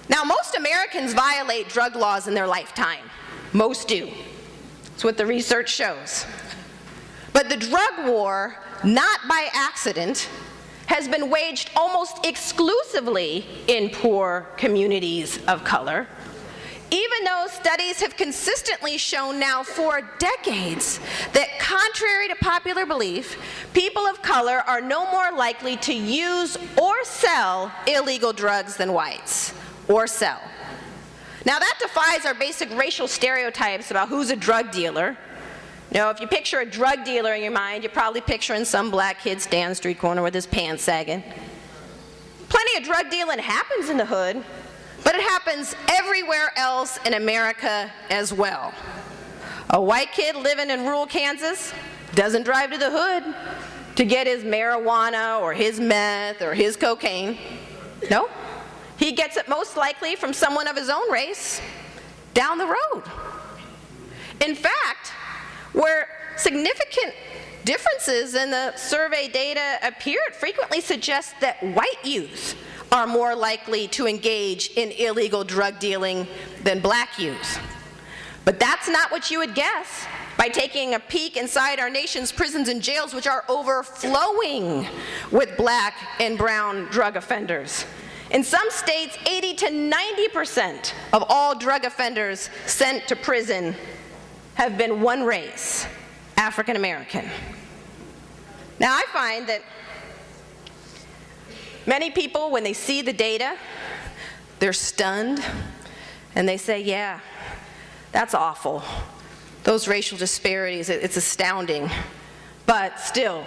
Now, most Americans violate drug laws in their lifetime. Most do. That's what the research shows. But the drug war, not by accident, has been waged almost exclusively in poor communities of color, even though studies have consistently shown now for decades that, contrary to popular belief, people of color are no more likely to use or sell illegal drugs than whites, or sell. Now that defies our basic racial stereotypes about who's a drug dealer. You know, if you picture a drug dealer in your mind, you're probably picturing some black kid standing on the street corner with his pants sagging. Plenty of drug dealing happens in the hood, but it happens everywhere else in America as well. A white kid living in rural Kansas doesn't drive to the hood to get his marijuana or his meth or his cocaine. No, he gets it most likely from someone of his own race down the road. In fact, where significant differences in the survey data appear, it frequently suggests that white youth are more likely to engage in illegal drug dealing than black youth. But that's not what you would guess by taking a peek inside our nation's prisons and jails, which are overflowing with black and brown drug offenders. In some states, 80 to 90% of all drug offenders sent to prison have been one race, African American. Now, I find that many people, when they see the data, they're stunned, and they say, yeah, that's awful. Those racial disparities, it's astounding. But still,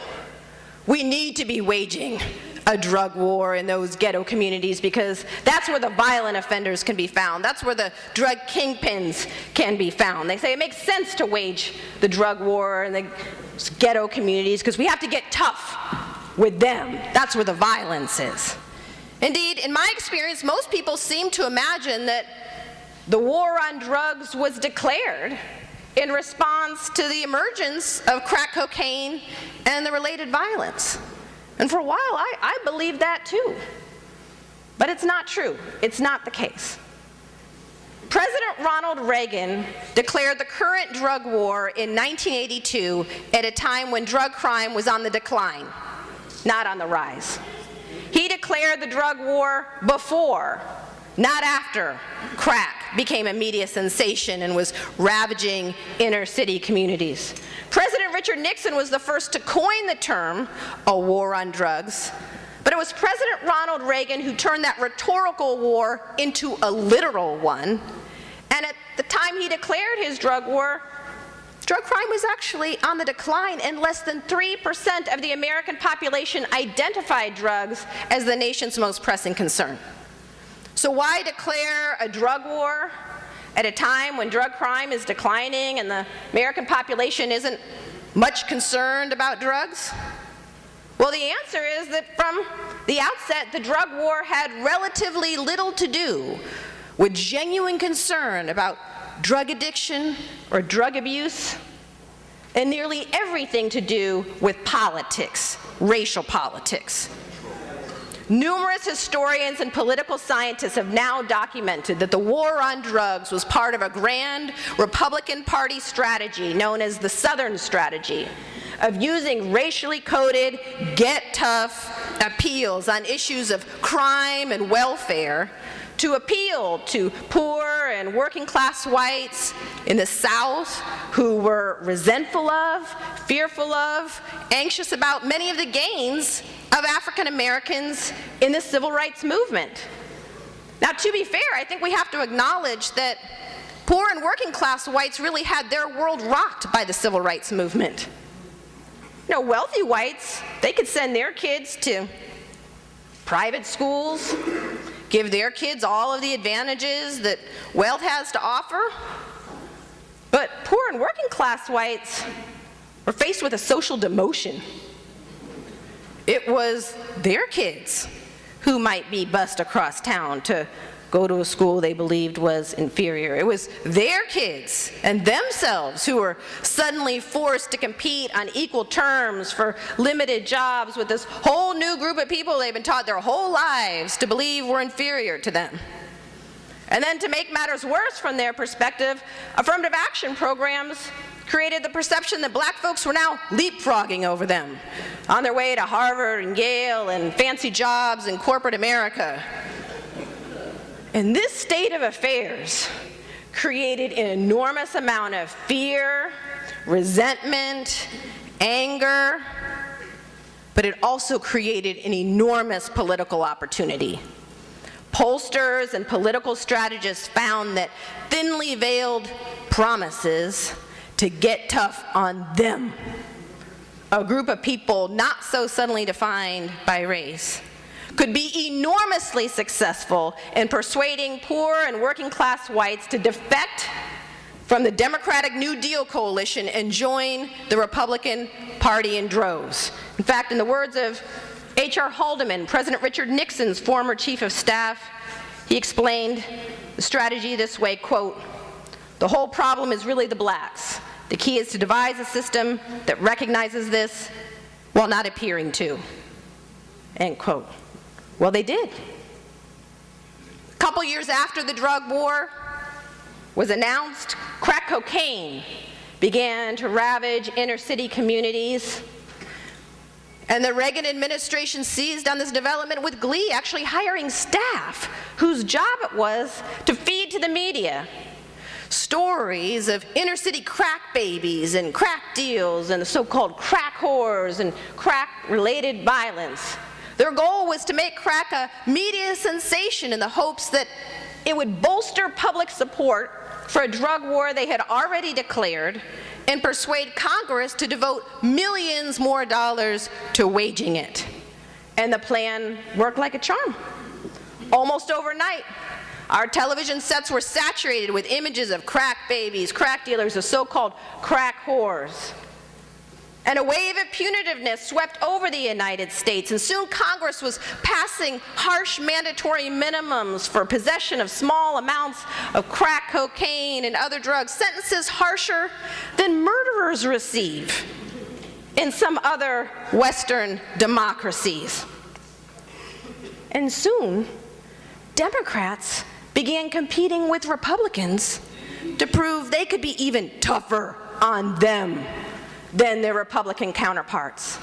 we need to be waging a drug war in those ghetto communities, because that's where the violent offenders can be found. That's where the drug kingpins can be found. They say it makes sense to wage the drug war in the ghetto communities because we have to get tough with them. That's where the violence is. Indeed, in my experience, most people seem to imagine that the war on drugs was declared in response to the emergence of crack cocaine and the related violence. And for a while, I believed that too. But it's not true. It's not the case. President Ronald Reagan declared the current drug war in 1982 at a time when drug crime was on the decline, not on the rise. He declared the drug war before, not after, crack became a media sensation and was ravaging inner city communities. President Richard Nixon was the first to coin the term, a war on drugs, but it was President Ronald Reagan who turned that rhetorical war into a literal one. And at the time he declared his drug war, drug crime was actually on the decline, and less than 3% of the American population identified drugs as the nation's most pressing concern. So why declare a drug war at a time when drug crime is declining and the American population isn't much concerned about drugs? Well, the answer is that from the outset, the drug war had relatively little to do with genuine concern about drug addiction or drug abuse, and nearly everything to do with politics, racial politics. Numerous historians and political scientists have now documented that the war on drugs was part of a grand Republican Party strategy known as the Southern Strategy of using racially coded, get tough appeals on issues of crime and welfare to appeal to poor and working class whites in the South who were resentful of, fearful of, anxious about many of the gains of African Americans in the civil rights movement. Now, to be fair, I think we have to acknowledge that poor and working class whites really had their world rocked by the civil rights movement. You know, wealthy whites, they could send their kids to private schools, give their kids all of the advantages that wealth has to offer. But poor and working class whites were faced with a social demotion. It was their kids who might be bused across town to go to a school they believed was inferior. It was their kids and themselves who were suddenly forced to compete on equal terms for limited jobs with this whole new group of people they've been taught their whole lives to believe were inferior to them. And then to make matters worse from their perspective, affirmative action programs created the perception that black folks were now leapfrogging over them on their way to Harvard and Yale and fancy jobs in corporate America. And this state of affairs created an enormous amount of fear, resentment, anger, but it also created an enormous political opportunity. Pollsters and political strategists found that thinly veiled promises to get tough on them, a group of people not so suddenly defined by race, could be enormously successful in persuading poor and working class whites to defect from the Democratic New Deal coalition and join the Republican Party in droves. In fact, in the words of H.R. Haldeman, President Richard Nixon's former chief of staff, he explained the strategy this way, quote, "The whole problem is really the blacks. The key is to devise a system that recognizes this while not appearing to," end quote. Well, they did. A couple years after the drug war was announced, crack cocaine began to ravage inner city communities. And the Reagan administration seized on this development with glee, actually hiring staff whose job it was to feed to the media stories of inner-city crack babies and crack deals and the so-called crack whores and crack-related violence. Their goal was to make crack a media sensation in the hopes that it would bolster public support for a drug war they had already declared and persuade Congress to devote millions more dollars to waging it. And the plan worked like a charm. Almost overnight, our television sets were saturated with images of crack babies, crack dealers, the so-called crack whores. And a wave of punitiveness swept over the United States, and soon Congress was passing harsh mandatory minimums for possession of small amounts of crack cocaine and other drugs, sentences harsher than murderers receive in some other Western democracies. And soon, Democrats began competing with Republicans to prove they could be even tougher on them than their Republican counterparts.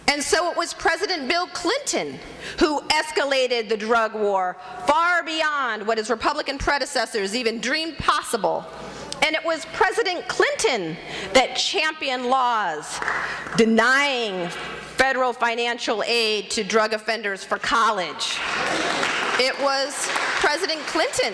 And so it was President Bill Clinton who escalated the drug war far beyond what his Republican predecessors even dreamed possible. And it was President Clinton that championed laws denying federal financial aid to drug offenders for college. It was President Clinton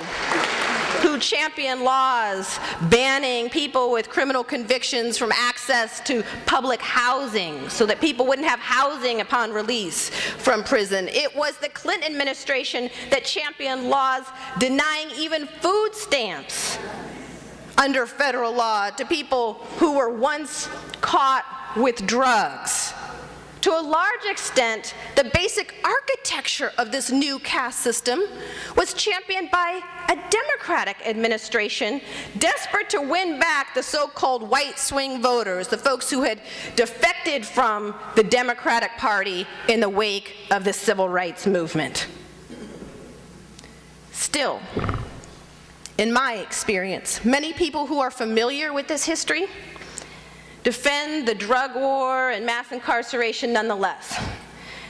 who championed laws banning people with criminal convictions from access to public housing so that people wouldn't have housing upon release from prison. It was the Clinton administration that championed laws denying even food stamps under federal law to people who were once caught with drugs. To a large extent, the basic architecture of this new caste system was championed by a Democratic administration desperate to win back the so-called white swing voters, the folks who had defected from the Democratic Party in the wake of the civil rights movement. Still, in my experience, many people who are familiar with this history defend the drug war and mass incarceration nonetheless.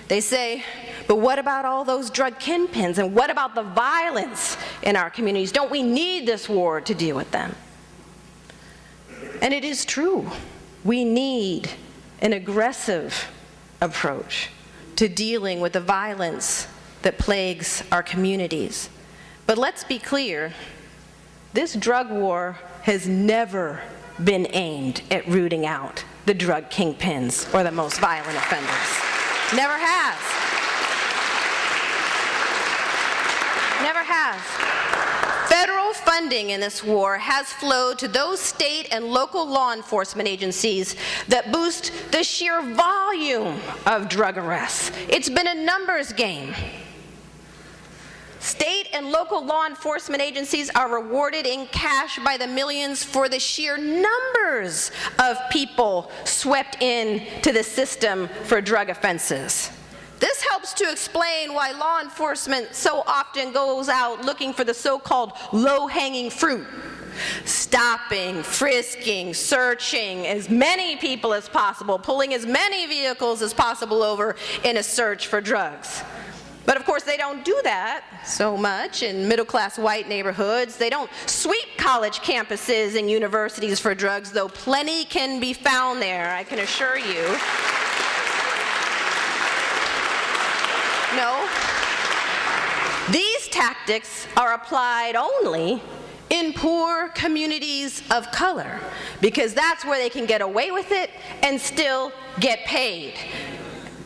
They say, but what about all those drug kingpins, and what about the violence in our communities? Don't we need this war to deal with them? And it is true. We need an aggressive approach to dealing with the violence that plagues our communities. But let's be clear, this drug war has never been aimed at rooting out the drug kingpins or the most violent offenders. Never has. Never has. Federal funding in this war has flowed to those state and local law enforcement agencies that boost the sheer volume of drug arrests. It's been a numbers game. State and local law enforcement agencies are rewarded in cash by the millions for the sheer numbers of people swept in to the system for drug offenses. This helps to explain why law enforcement so often goes out looking for the so-called low-hanging fruit, stopping, frisking, searching as many people as possible, pulling as many vehicles as possible over in a search for drugs. But of course, they don't do that so much in middle-class white neighborhoods. They don't sweep college campuses and universities for drugs, though plenty can be found there, I can assure you. No. These tactics are applied only in poor communities of color, because that's where they can get away with it and still get paid.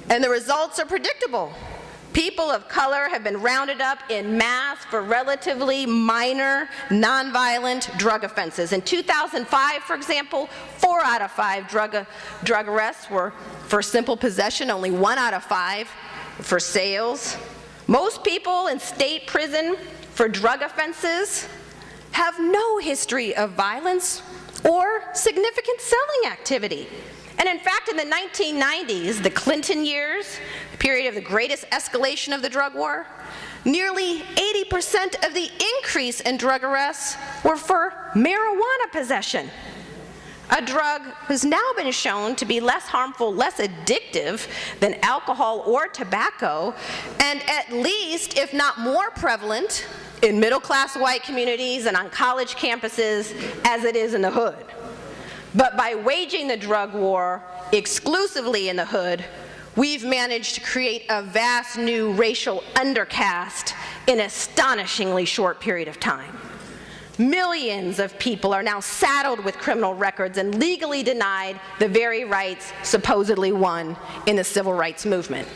And the results are predictable. People of color have been rounded up in mass for relatively minor, nonviolent drug offenses. In 2005, for example, 4 out of 5 drug arrests were for simple possession, only 1 out of 5 for sales. Most people in state prison for drug offenses have no history of violence or significant selling activity. And in fact, in the 1990s, the Clinton years, the period of the greatest escalation of the drug war, nearly 80% of the increase in drug arrests were for marijuana possession, a drug has now been shown to be less harmful, less addictive than alcohol or tobacco, and at least, if not more prevalent, in middle-class white communities and on college campuses as it is in the hood. But by waging the drug war exclusively in the hood, we've managed to create a vast new racial undercast in an astonishingly short period of time. Millions of people are now saddled with criminal records and legally denied the very rights supposedly won in the civil rights movement.